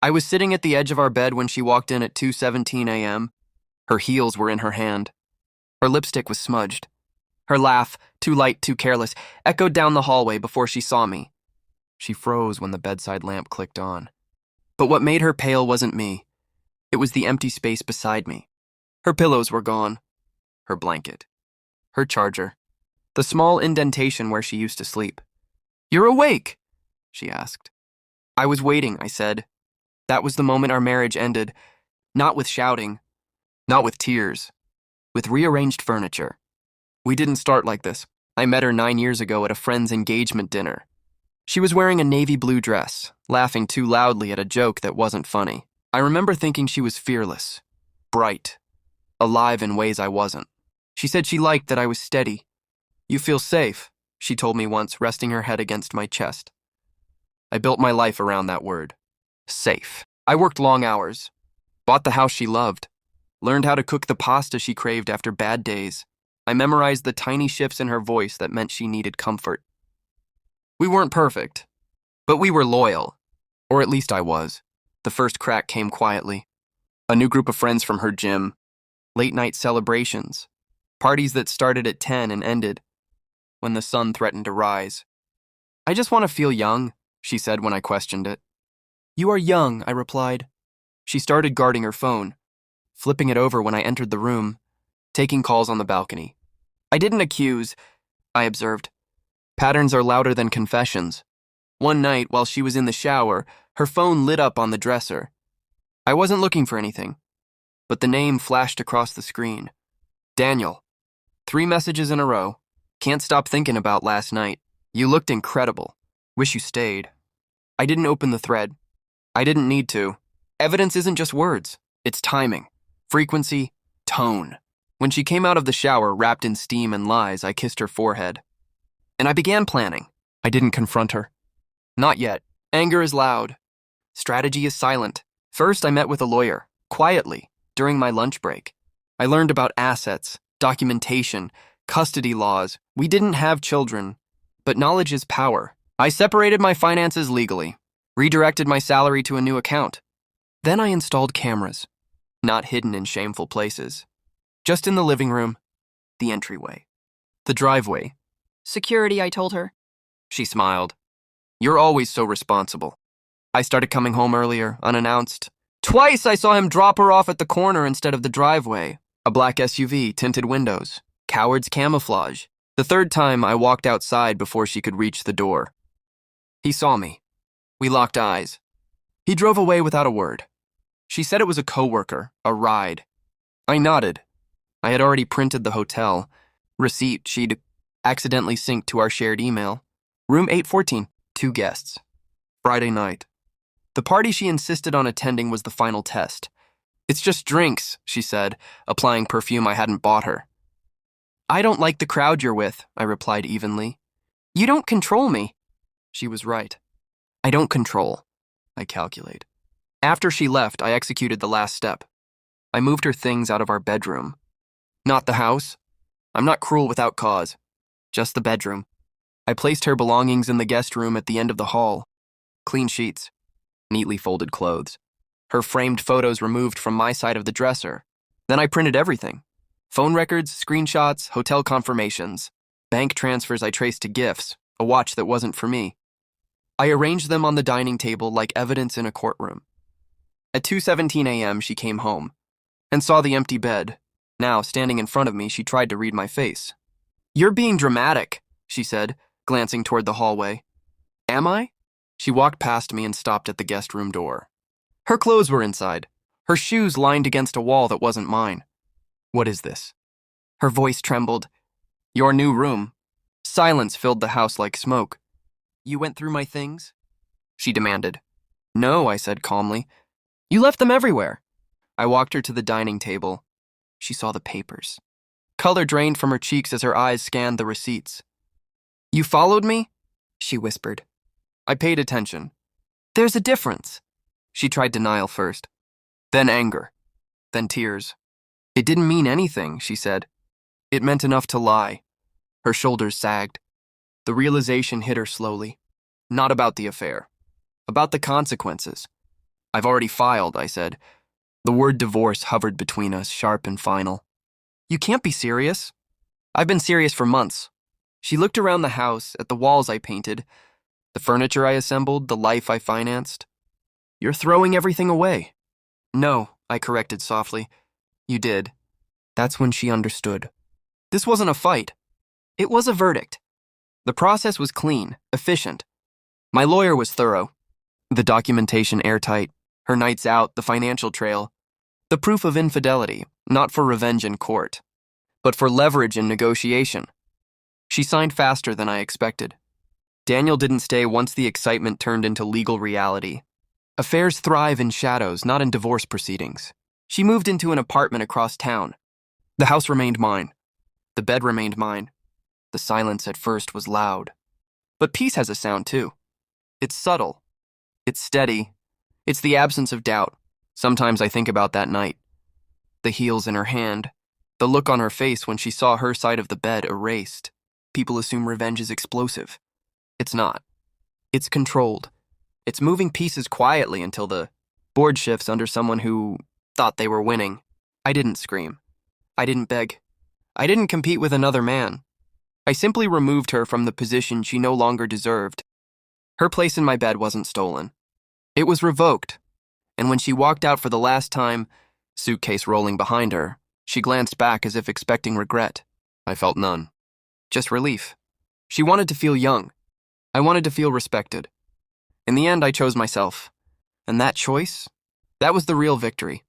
I was sitting at the edge of our bed when she walked in at 2:17 a.m. Her heels were in her hand. Her lipstick was smudged. Her laugh, too light, too careless, echoed down the hallway before she saw me. She froze when the bedside lamp clicked on. But what made her pale wasn't me. It was the empty space beside me. Her pillows were gone. Her blanket. Her charger. The small indentation where she used to sleep. "You're awake?" she asked. "I was waiting," I said. That was the moment our marriage ended. Not with shouting. Not with tears. With rearranged furniture. We didn't start like this. I met her 9 years ago at a friend's engagement dinner. She was wearing a navy blue dress, laughing too loudly at a joke that wasn't funny. I remember thinking she was fearless, bright, alive in ways I wasn't. She said she liked that I was steady. "You feel safe," she told me once, resting her head against my chest. I built my life around that word. Safe. I worked long hours, bought the house she loved, learned how to cook the pasta she craved after bad days. I memorized the tiny shifts in her voice that meant she needed comfort. We weren't perfect, but we were loyal. Or at least I was. The first crack came quietly. A new group of friends from her gym, late-night celebrations, parties that started at 10 and ended when the sun threatened to rise. "I just want to feel young," she said when I questioned it. "You are young," I replied. She started guarding her phone, flipping it over when I entered the room, taking calls on the balcony. "I didn't accuse," I observed. "Patterns are louder than confessions." One night, while she was in the shower, her phone lit up on the dresser. I wasn't looking for anything, but the name flashed across the screen. "Daniel." 3 messages in a row. "Can't stop thinking about last night. You looked incredible. Wish you stayed." I didn't open the thread. I didn't need to. Evidence isn't just words. It's timing, frequency, tone. When she came out of the shower, wrapped in steam and lies, I kissed her forehead. And I began planning. I didn't confront her. Not yet. Anger is loud. Strategy is silent. First, I met with a lawyer, quietly, during my lunch break. I learned about assets, documentation, custody laws. We didn't have children, but knowledge is power. I separated my finances legally, redirected my salary to a new account. Then I installed cameras, not hidden in shameful places. Just in the living room, the entryway, the driveway. "Security," I told her. She smiled. "You're always so responsible." I started coming home earlier, unannounced. Twice I saw him drop her off at the corner instead of the driveway. A black SUV, tinted windows, coward's camouflage. The third time, I walked outside before she could reach the door. He saw me. We locked eyes. He drove away without a word. She said it was a coworker, a ride. I nodded. I had already printed the hotel receipt she'd accidentally synced to our shared email. Room 814, 2 guests. Friday night. The party she insisted on attending was the final test. "It's just drinks," she said, applying perfume I hadn't bought her. "I don't like the crowd you're with," I replied evenly. "You don't control me." She was right. I don't control. I calculate. After she left, I executed the last step. I moved her things out of our bedroom. Not the house. I'm not cruel without cause. Just the bedroom. I placed her belongings in the guest room at the end of the hall. Clean sheets. Neatly folded clothes. Her framed photos removed from my side of the dresser. Then I printed everything. Phone records, screenshots, hotel confirmations, bank transfers I traced to gifts, a watch that wasn't for me. I arranged them on the dining table like evidence in a courtroom. At 2:17 a.m., she came home and saw the empty bed. Now, standing in front of me, she tried to read my face. "You're being dramatic," she said, glancing toward the hallway. "Am I?" She walked past me and stopped at the guest room door. Her clothes were inside, her shoes lined against a wall that wasn't mine. "What is this?" Her voice trembled. "Your new room." Silence filled the house like smoke. "You went through my things?" she demanded. "No," I said calmly. "You left them everywhere." I walked her to the dining table. She saw the papers. Color drained from her cheeks as her eyes scanned the receipts. "You followed me?" she whispered. I paid attention. "There's a difference." She tried denial first, then anger, then tears. "It didn't mean anything," she said. "It meant enough to lie." Her shoulders sagged. The realization hit her slowly. Not about the affair. About the consequences. I've already filed, I said. The word divorce hovered between us, sharp and final. You can't be serious. I've been serious for months. She looked around the house, at the walls I painted, the furniture I assembled, the life I financed. You're throwing everything away. No, I corrected softly. You did. That's when she understood. This wasn't a fight. It was a verdict. The process was clean, efficient. My lawyer was thorough. The documentation airtight, her nights out, the financial trail. The proof of infidelity, not for revenge in court, but for leverage in negotiation. She signed faster than I expected. Daniel didn't stay once the excitement turned into legal reality. Affairs thrive in shadows, not in divorce proceedings. She moved into an apartment across town. The house remained mine. The bed remained mine. The silence at first was loud. But peace has a sound too. It's subtle. It's steady. It's the absence of doubt. Sometimes I think about that night. The heels in her hand. The look on her face when she saw her side of the bed erased. People assume revenge is explosive. It's not. It's controlled. It's moving pieces quietly until the board shifts under someone who thought they were winning. I didn't scream. I didn't beg. I didn't compete with another man. I simply removed her from the position she no longer deserved. Her place in my bed wasn't stolen. It was revoked. And when she walked out for the last time, suitcase rolling behind her, she glanced back as if expecting regret. I felt none. Just relief. She wanted to feel young. I wanted to feel respected. In the end, I chose myself. And that choice, that was the real victory.